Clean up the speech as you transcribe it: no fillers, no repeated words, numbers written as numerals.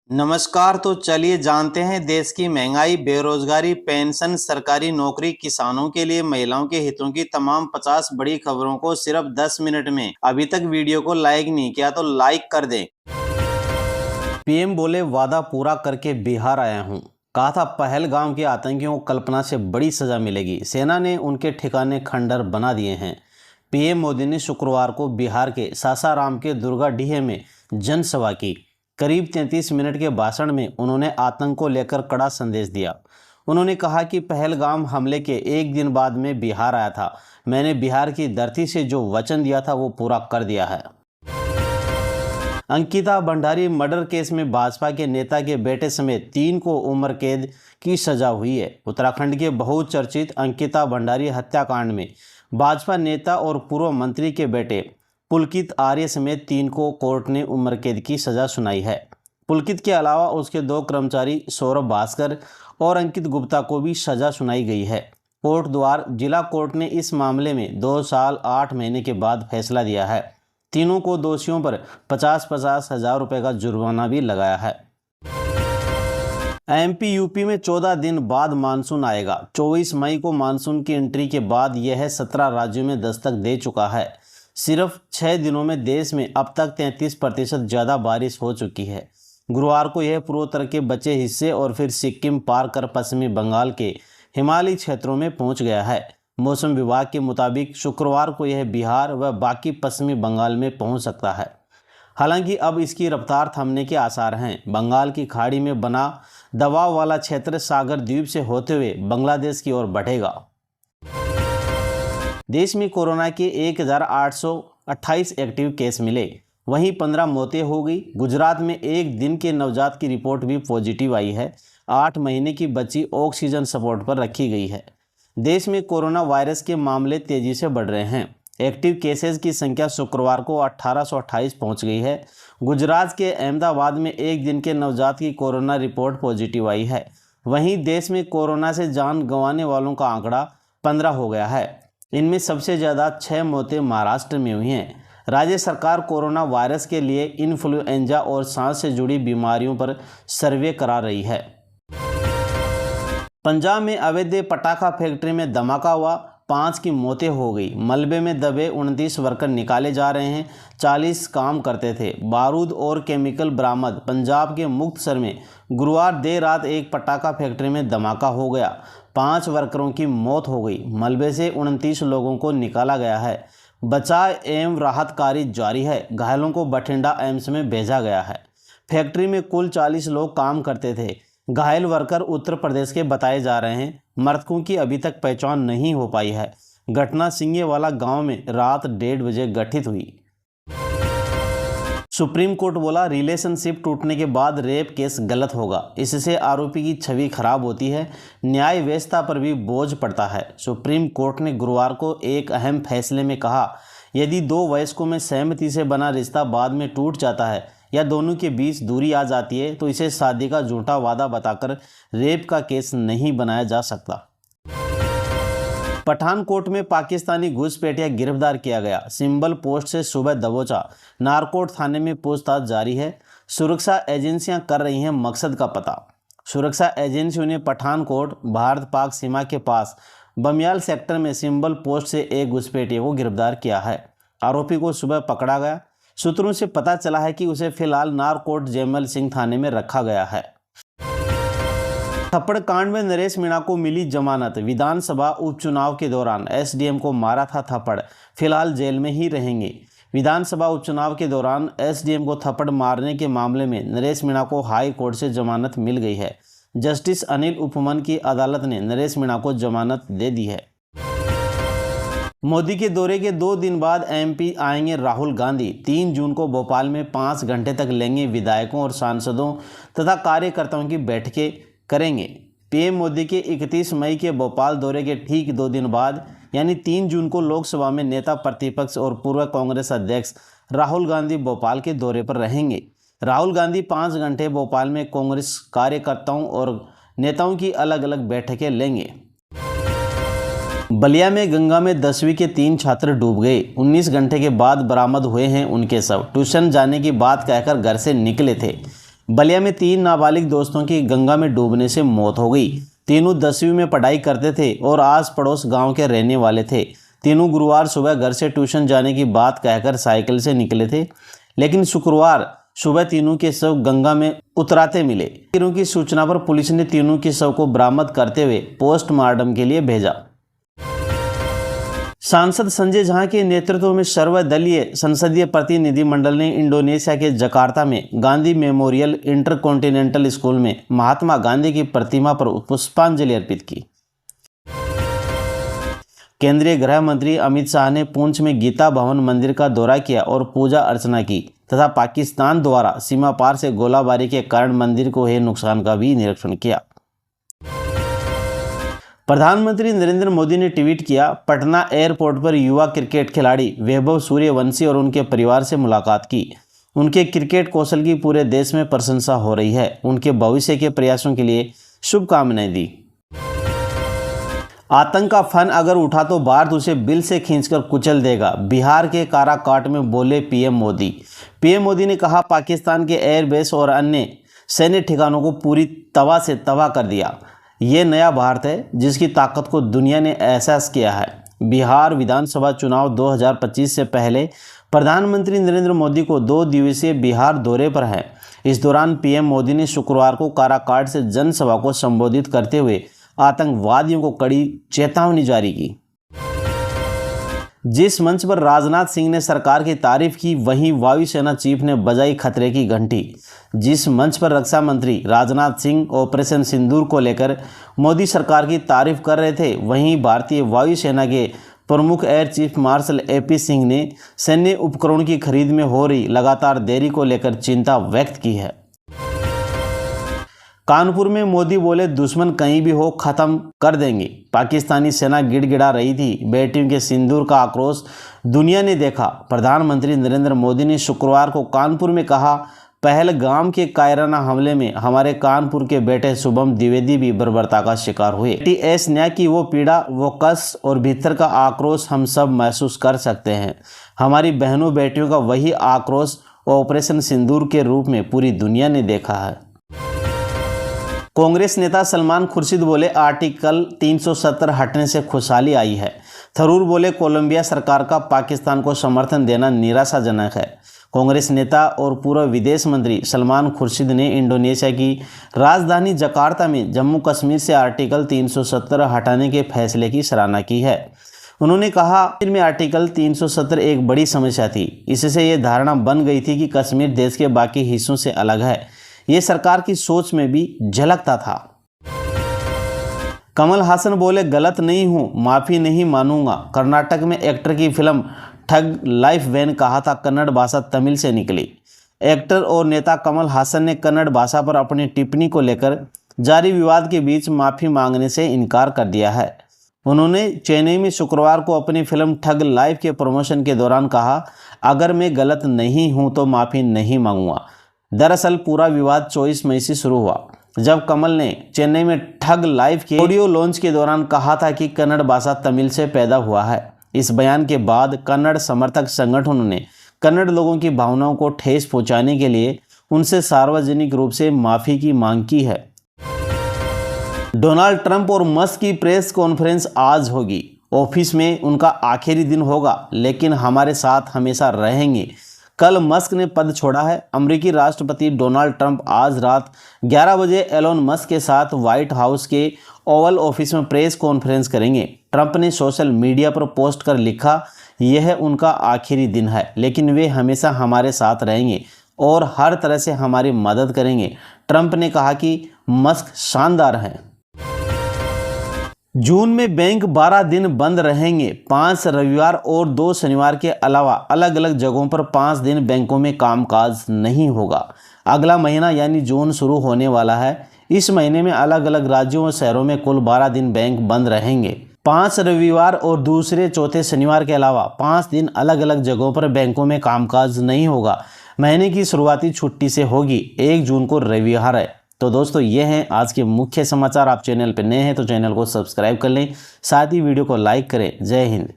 नमस्कार। तो चलिए जानते हैं देश की महंगाई, बेरोजगारी, पेंशन, सरकारी नौकरी, किसानों के लिए महिलाओं के हितों की तमाम 50 बड़ी खबरों को सिर्फ 10 मिनट में। अभी तक वीडियो को लाइक नहीं किया तो लाइक कर दें। पीएम बोले वादा पूरा करके बिहार आया हूं। कहा था पहलगाम के आतंकियों को कल्पना से बड़ी सजा मिलेगी। सेना ने उनके ठिकाने खंडर बना दिए हैं। पीएम मोदी ने शुक्रवार को बिहार के सासाराम के दुर्गाडीह में जनसभा की। करीब 33 मिनट के भाषण में उन्होंने आतंक को लेकर कड़ा संदेश दिया। उन्होंने कहा कि पहलगाम हमले के एक दिन बाद में बिहार आया था। मैंने बिहार की धरती से जो वचन दिया था वो पूरा कर दिया है। अंकिता भंडारी मर्डर केस में भाजपा के नेता के बेटे समेत 3 को उम्र कैद की सजा हुई है। उत्तराखंड के बहुचर्चित अंकिता भंडारी हत्याकांड में भाजपा नेता और पूर्व मंत्री के बेटे पुलकित आर्य समेत 3 को कोर्ट ने उम्र कैद की सजा सुनाई है। पुलकित के अलावा उसके 2 कर्मचारी सौरभ भास्कर और अंकित गुप्ता को भी सजा सुनाई गई है। कोट द्वार जिला कोर्ट ने इस मामले में 2 साल 8 महीने के बाद फैसला दिया है। तीनों को दोषियों पर 50-50 हजार रुपये का जुर्माना भी लगाया है। एमपी यूपी में 14 दिन बाद मानसून आएगा। 24 मई को मानसून की एंट्री के बाद यह 17 राज्यों में दस्तक दे चुका है। सिर्फ 6 दिनों में देश में अब तक 33% ज़्यादा बारिश हो चुकी है। गुरुवार को यह पूर्वोत्तर के बचे हिस्से और फिर सिक्किम पार कर पश्चिमी बंगाल के हिमालयी क्षेत्रों में पहुंच गया है। मौसम विभाग के मुताबिक शुक्रवार को यह बिहार व बाकी पश्चिमी बंगाल में पहुंच सकता है। हालांकि अब इसकी रफ्तार थमने के आसार हैं। बंगाल की खाड़ी में बना दबाव वाला क्षेत्र सागर द्वीप से होते हुए बांग्लादेश की ओर बढ़ेगा। देश में कोरोना के 1828 एक्टिव केस मिले, वहीं 15 मौतें हो गई। गुजरात में एक दिन के नवजात की रिपोर्ट भी पॉजिटिव आई है। 8 महीने की बच्ची ऑक्सीजन सपोर्ट पर रखी गई है। देश में कोरोना वायरस के मामले तेजी से बढ़ रहे हैं। एक्टिव केसेस की संख्या शुक्रवार को 1828 पहुंच गई है। गुजरात के अहमदाबाद में एक दिन के नवजात की कोरोना रिपोर्ट पॉजिटिव आई है। वहीं देश में कोरोना से जान गंवाने वालों का आंकड़ा 15 हो गया है। इनमें सबसे ज़्यादा 6 मौतें महाराष्ट्र में हुई हैं। राज्य सरकार कोरोना वायरस के लिए इन्फ्लुएंजा और सांस से जुड़ी बीमारियों पर सर्वे करा रही है। पंजाब में अवैध पटाखा फैक्ट्री में धमाका हुआ, 5 की मौतें हो गई। मलबे में दबे 29 वर्कर निकाले जा रहे हैं। 40 काम करते थे। बारूद और केमिकल बरामद। पंजाब के मुक्तसर में गुरुवार देर रात एक पटाखा फैक्ट्री में धमाका हो गया। 5 वर्करों की मौत हो गई। मलबे से 29 लोगों को निकाला गया है। बचाव एवं राहत कार्य जारी है। घायलों को बठिंडा एम्स में भेजा गया है। फैक्ट्री में कुल 40 लोग काम करते थे। घायल वर्कर उत्तर प्रदेश के बताए जा रहे हैं। मृतकों की अभी तक पहचान नहीं हो पाई है। घटना सिंगेवाला गांव में रात 1:30 बजे घटित हुई। सुप्रीम कोर्ट बोला रिलेशनशिप टूटने के बाद रेप केस गलत होगा, इससे आरोपी की छवि खराब होती है, न्याय व्यवस्था पर भी बोझ पड़ता है। सुप्रीम कोर्ट ने गुरुवार को एक अहम फैसले में कहा, यदि 2 वयस्कों में सहमति से बना रिश्ता बाद में टूट जाता है या दोनों के बीच दूरी आ जाती है तो इसे शादी का झूठा वादा बताकर रेप का केस नहीं बनाया जा सकता। पठानकोट में पाकिस्तानी घुसपैठिया गिरफ्तार किया गया। सिंबल पोस्ट से सुबह दबोचा। नारकोट थाने में पूछताछ जारी है। सुरक्षा एजेंसियां कर रही हैं मकसद का पता। सुरक्षा एजेंसियों ने पठानकोट भारत पाक सीमा के पास बमियाल सेक्टर में सिंबल पोस्ट से एक घुसपैठिया को गिरफ्तार किया है। आरोपी को सुबह पकड़ा गया। सूत्रों से पता चला है कि उसे फिलहाल नारकोट जैमल सिंह थाने में रखा गया है। थप्पड़ कांड में नरेश मीणा को मिली जमानत। विधानसभा उपचुनाव के दौरान एसडीएम को मारा था थप्पड़, फिलहाल जेल में ही रहेंगे। विधानसभा उपचुनाव के दौरान एसडीएम को थप्पड़ मारने के मामले में नरेश मीणा को हाई कोर्ट से जमानत मिल गई है। जस्टिस अनिल उपमन की अदालत ने नरेश मीणा को जमानत दे दी है। मोदी के दौरे के 2 दिन बाद एमपी आएंगे राहुल गांधी। 3 जून को भोपाल में 5 घंटे तक लेंगे विधायकों और सांसदों तथा कार्यकर्ताओं की बैठकें करेंगे। पीएम मोदी के 31 मई के भोपाल दौरे के ठीक 2 दिन बाद यानी 3 जून को लोकसभा में नेता प्रतिपक्ष और पूर्व कांग्रेस अध्यक्ष राहुल गांधी भोपाल के दौरे पर रहेंगे। राहुल गांधी 5 घंटे भोपाल में कांग्रेस कार्यकर्ताओं और नेताओं की अलग अलग बैठकें लेंगे। बलिया में गंगा में 10वीं के 3 छात्र डूब गए। 19 घंटे के बाद बरामद हुए हैं उनके शव। ट्यूशन जाने की बात कहकर घर से निकले थे। बलिया में 3 नाबालिग दोस्तों की गंगा में डूबने से मौत हो गई। तीनों 10वीं में पढ़ाई करते थे और आस पड़ोस गांव के रहने वाले थे। तीनों गुरुवार सुबह घर से ट्यूशन जाने की बात कहकर साइकिल से निकले थे, लेकिन शुक्रवार सुबह तीनों के शव गंगा में उतराते मिले। तीनों की सूचना पर पुलिस ने तीनों के शव को बरामद करते हुए पोस्टमार्टम के लिए भेजा। सांसद संजय झा के नेतृत्व में सर्वदलीय संसदीय प्रतिनिधिमंडल ने इंडोनेशिया के जकार्ता में गांधी मेमोरियल इंटरकॉन्टिनेंटल स्कूल में महात्मा गांधी की प्रतिमा पर पुष्पांजलि अर्पित की। केंद्रीय गृह मंत्री अमित शाह ने पुंछ में गीता भवन मंदिर का दौरा किया और पूजा अर्चना की तथा पाकिस्तान द्वारा सीमा पार से गोलाबारी के कारण मंदिर को हुए नुकसान का भी निरीक्षण किया। प्रधानमंत्री नरेंद्र मोदी ने ट्वीट किया, पटना एयरपोर्ट पर युवा क्रिकेट खिलाड़ी वैभव सूर्यवंशी और उनके परिवार से मुलाकात की। उनके क्रिकेट कौशल की पूरे देश में प्रशंसा हो रही है। उनके भविष्य के प्रयासों के लिए शुभकामनाएं दी। आतंक का फन अगर उठा तो भारत उसे बिल से खींचकर कुचल देगा, बिहार के काराकाट में बोले पीएम मोदी। पीएम मोदी ने कहा, पाकिस्तान के एयरबेस और अन्य सैन्य ठिकानों को पूरी तबाह से तबाह कर दिया। ये नया भारत है जिसकी ताकत को दुनिया ने एहसास किया है। बिहार विधानसभा चुनाव 2025 से पहले प्रधानमंत्री नरेंद्र मोदी को 2 दिवसीय बिहार दौरे पर हैं। इस दौरान पीएम मोदी ने शुक्रवार को काराकाट से जनसभा को संबोधित करते हुए आतंकवादियों को कड़ी चेतावनी जारी की। जिस मंच पर राजनाथ सिंह ने सरकार की तारीफ की, वहीं वायुसेना चीफ ने बजाई खतरे की घंटी। जिस मंच पर रक्षा मंत्री राजनाथ सिंह ऑपरेशन सिंदूर को लेकर मोदी सरकार की तारीफ कर रहे थे, वहीं भारतीय वायुसेना के प्रमुख air chief marshal AP Singh ने सैन्य उपकरणों की खरीद में हो रही लगातार देरी को लेकर चिंता व्यक्त की है। कानपुर में मोदी बोले, दुश्मन कहीं भी हो खत्म कर देंगे। पाकिस्तानी सेना गिड़गिड़ा रही थी। बेटियों के सिंदूर का आक्रोश दुनिया ने देखा। प्रधानमंत्री नरेंद्र मोदी ने शुक्रवार को कानपुर में कहा, पहलगाम के कायराना हमले में हमारे कानपुर के बेटे शुभम द्विवेदी भी बर्बरता का शिकार हुए। टीएस न्याय की वो पीड़ा, वो कष्ट और भीतर का आक्रोश हम सब महसूस कर सकते हैं। हमारी बहनों बेटियों का वही आक्रोश ऑपरेशन सिंदूर के रूप में पूरी दुनिया ने देखा है। कांग्रेस नेता सलमान खुर्शीद बोले, आर्टिकल 370 हटने से खुशहाली आई है। थरूर बोले, कोलंबिया सरकार का पाकिस्तान को समर्थन देना निराशाजनक है। कांग्रेस नेता और पूर्व विदेश मंत्री सलमान खुर्शीद ने इंडोनेशिया की राजधानी जकार्ता में जम्मू कश्मीर से आर्टिकल 370 हटाने के फैसले की सराहना की है। उन्होंने कहा, कश्मीर में आर्टिकल 370 एक बड़ी समस्या थी। इससे ये धारणा बन गई थी कि कश्मीर देश के बाकी हिस्सों से अलग है। ये सरकार की सोच में भी झलकता था। कमल हासन बोले, गलत नहीं हूं, माफी नहीं मानूंगा। कर्नाटक में एक्टर की फिल्म ठग लाइफ वैन कहा था कन्नड़ भाषा तमिल से निकली। एक्टर और नेता कमल हासन ने कन्नड़ भाषा पर अपनी टिप्पणी को लेकर जारी विवाद के बीच माफी मांगने से इनकार कर दिया है। उन्होंने चेन्नई में शुक्रवार को अपनी फिल्म ठग लाइफ के प्रमोशन के दौरान कहा, अगर मैं गलत नहीं हूं तो माफी नहीं मांगूंगा। दरअसल पूरा विवाद 24 मई से शुरू हुआ, जब कमल ने चेन्नई में ठग लाइफ के ऑडियो लॉन्च के दौरान कहा था कि कन्नड़ भाषा तमिल से पैदा हुआ है। इस बयान के बाद कन्नड़ समर्थक संगठनों ने कन्नड़ लोगों की भावनाओं को ठेस पहुंचाने के लिए उनसे सार्वजनिक रूप से माफी की मांग की है। डोनाल्ड ट्रंप और मस्क की प्रेस कॉन्फ्रेंस आज होगी। ऑफिस में उनका आखिरी दिन होगा, लेकिन हमारे साथ हमेशा रहेंगे। कल मस्क ने पद छोड़ा है। अमेरिकी राष्ट्रपति डोनाल्ड ट्रंप आज रात 11 बजे एलोन मस्क के साथ व्हाइट हाउस के ओवल ऑफिस में प्रेस कॉन्फ्रेंस करेंगे। ट्रंप ने सोशल मीडिया पर पोस्ट कर लिखा, यह उनका आखिरी दिन है, लेकिन वे हमेशा हमारे साथ रहेंगे और हर तरह से हमारी मदद करेंगे। ट्रंप ने कहा कि मस्क शानदार हैं। जून में बैंक 12 दिन बंद रहेंगे। 5 रविवार और 2 शनिवार के अलावा अलग अलग जगहों पर 5 दिन बैंकों में कामकाज नहीं होगा। अगला महीना यानी जून शुरू होने वाला है। इस महीने में अलग अलग राज्यों और शहरों में कुल 12 दिन बैंक बंद रहेंगे। 5 रविवार और दूसरे चौथे शनिवार के अलावा 5 दिन अलग अलग जगहों पर बैंकों में कामकाज नहीं होगा। महीने की शुरुआती छुट्टी से होगी। 1 जून को रविवार है। तो दोस्तों, ये हैं आज के मुख्य समाचार। आप चैनल पर नए हैं तो चैनल को सब्सक्राइब कर लें, साथ ही वीडियो को लाइक करें। जय हिंद।